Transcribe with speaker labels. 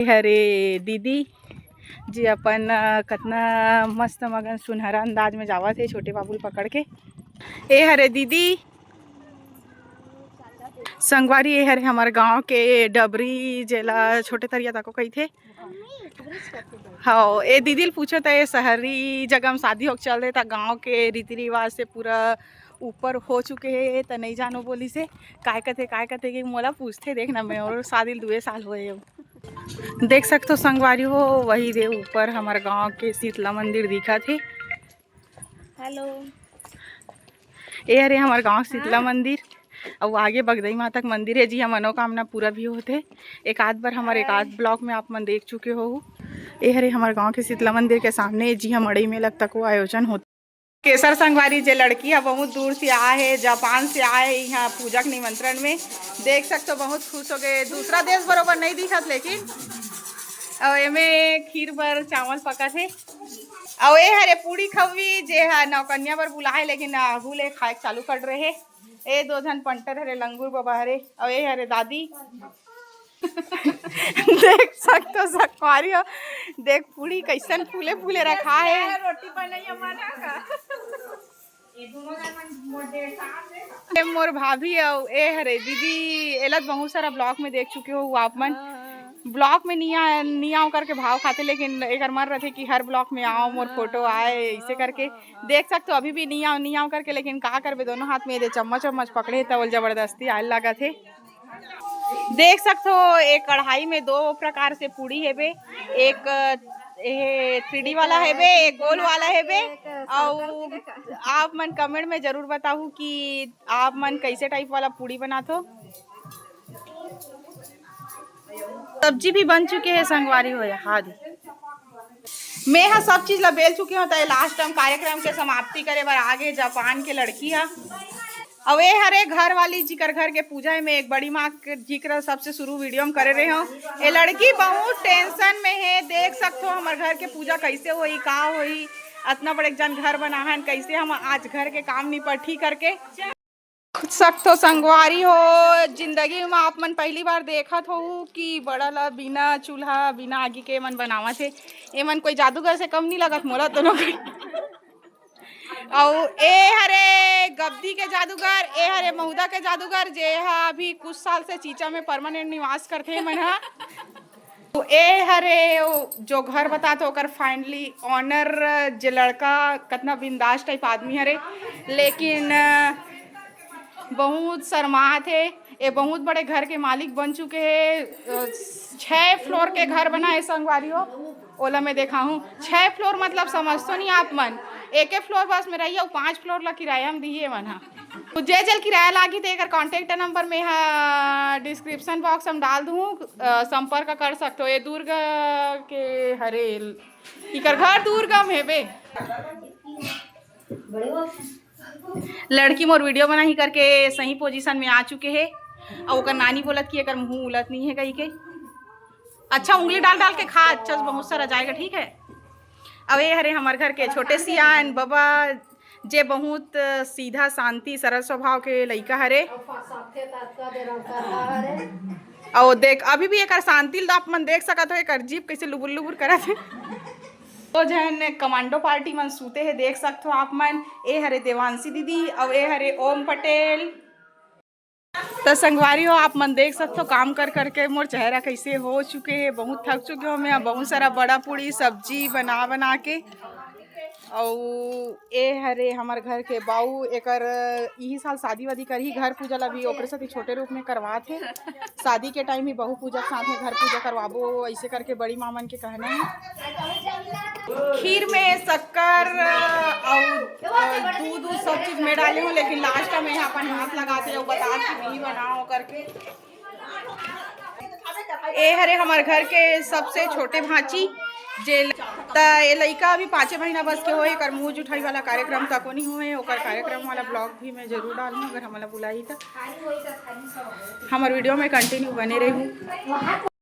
Speaker 1: हरे दीदी जी अपन कतना मस्त मगन सुनहरा अंदाज में जावा थे छोटे बाबू पकड़ के। ए हरे दीदी संगवारी ए हरे हमारे गांव के डबरी जेला छोटे तरिया तको कही थे। हाँ ए दीदी पूछो तो ये शहरी जगह में शादी हो चल रहे था गांव के रीति रिवाज से पूरा ऊपर हो चुके हैं तो नहीं जानो बोली से काय कथे कि मोला पूछते देखना मैं और शादी 2 साल हुए हो। देख सकते हो संगवारी हो वही दे ऊपर हमारे गांव के शीतला मंदिर दिखा थे।
Speaker 2: हेलो
Speaker 1: ये अरे हमारे गांव शीतला मंदिर और आगे बगदई माता का मंदिर है जी। हम मनोकामना पूरा भी होते एक आध बार हमारे एक आध ब्लॉक में आप मन देख चुके हो। ये हरे हमारे गांव के शीतला मंदिर के सामने जी हम अड़ई मेला तक वो आयोजन होता। केसर संगवारी जे लड़की है बहुत दूर से आए है जापान से आए यहाँ पूजा के निमंत्रण में। देख सकते हो बहुत खुश हो गए। दूसरा देश बरोबर नहीं दिखत लेकिन और एमे खीर बर चावल पका थे और ये हरे पूड़ी खवी जे है नौकन्या पर बुलाए लेकिन आगू ले खाए चालू कर रहे है। ए 2 जन पंटर हरे लंगूर बाबा हरे और ये हरे दादी देख सकते हो संगवारी हो देख पूड़ी कैसन फूले फूले रखा है। रोटी मोर भाभी और ए हरे दीदी एलत बहुत सारा ब्लॉक में देख चुके हो आप मन। ब्लॉक में नहीं आओ करके भाव खाते लेकिन एक मन रहते कि हर ब्लॉक में आओ मोर फोटो आए ऐसे करके। देख सकते हो अभी भी नहीं आओ करके लेकिन का करबे दोनों हाथ में दे चम्मच पकड़े तब जबरदस्ती आए लगा थे। देख सकते हो एक कढ़ाई में 2 प्रकार से पूड़ी है बे एक 3D वाला है बे एक गोल वाला है बे। और आप मन कमेंट में जरूर बताओ कि आप मन कैसे टाइप वाला पूड़ी बनाते हो। सब्जी भी बन चुके हैं संगवारी हो हाथ मैं हाँ सब चीज ला बेल चुकी हूँ तो लास्ट टाइम कार्यक्रम के समाप्ति करे बार आगे जापान के लड़की है और ये हरे घर वाली जिकर घर के पूजा में एक बड़ी माँ के जिक्र सबसे शुरू वीडियो में करे रहे हो। ये लड़की बहुत टेंशन में है। देख सकते हो हमारे घर के पूजा कैसे होई का होई इतना बड़े जन घर बना है कैसे हम आज घर के काम निपटी करके सकते हो संगवारी हो। जिंदगी में आप मन पहली बार देखत हो कि बड़ा ला बिना चूल्हा बिना आगी के मन बनावा थे। ये मन कोई जादूगर से कम नहीं लगत मोला दोनों और ए हरे गब्दी के जादूगर ए हरे महुदा के जादूगर जे हा अभी कुछ साल से चीचा में परमानेंट निवास करते मन हा। तो ए हरे जो घर बता तो ओकर फाइनली ऑनर जे लड़का कितना बिंदास टाइप आदमी हरे लेकिन बहुत शर्मा थे। ये बहुत बड़े घर के मालिक बन चुके हैं। 6 फ्लोर के घर बना है संगवारी हो ओला मैं देखा हूँ 6 फ्लोर मतलब समझ तो नहीं आप मन एक फ्लोर बस में रही 5 फ्लोर ला किराया में दिए मन हा। तो जे जल किराया लागी थे कॉन्टेक्ट नंबर में डिस्क्रिप्शन बॉक्स में डाल दूँ संपर्क कर सकते हो। ये दुर्ग के हरे इकर घर दुर्गम है बे। लड़की मोर वीडियो बना ही करके सही पोजीशन में आ चुके हैं और ओकर नानी बोलत कि अगर मुंह उलत नहीं है कहीं के अच्छा उंगली डाल के खा अच्छा बहुत सारा जाएगा ठीक है। अब ये हरे हमारे घर के छोटे सियान बाबा जे बहुत सीधा शांति सरल स्वभाव के लड़का हरे और देख अभी भी एक शांति आप मन देख सकते हो एक जीप कैसे लुबुर लुबुर करत है। तो जन कमांडो पार्टी मन सूते है देख सकते हो आप मन। ए हरे देवांशी दीदी और ए हरे ओम पटेल तो संगवारी हो आप मन देख सकते हो काम कर करके मोर चेहरा कैसे हो चुके हैं। बहुत थक चुके हो मैं बहुत सारा बड़ा पूड़ी सब्जी बना के और ए हरे हमारे घर के बाऊ एकर यही साल शादी वादी कर ही घर पूजा ला भी ओकरे साथ छोटे रूप में करवा थे। शादी के टाइम ही बहू पूजा साथ में घर पूजा करवाबो ऐसे करके बड़ी मामन के कहना है। खीर में शक्कर और दूध सब चीज में डाले हूँ लेकिन लास्ट में यहाँ अपन हाथ लगाते हो बता कि नहीं बनाओ करके। ए हरे हमारे घर के सबसे छोटे भांची जे ये लड़का अभी 5 महीना बस के होए कर मुँह जुठाई वाला कार्यक्रम तक नहीं हुए ओकर कार्यक्रम वाला ब्लॉग भी मैं जरूर डालूँ अगर हमारा बुलाई तो हमारे वीडियो में कंटिन्यू बने रहूँ।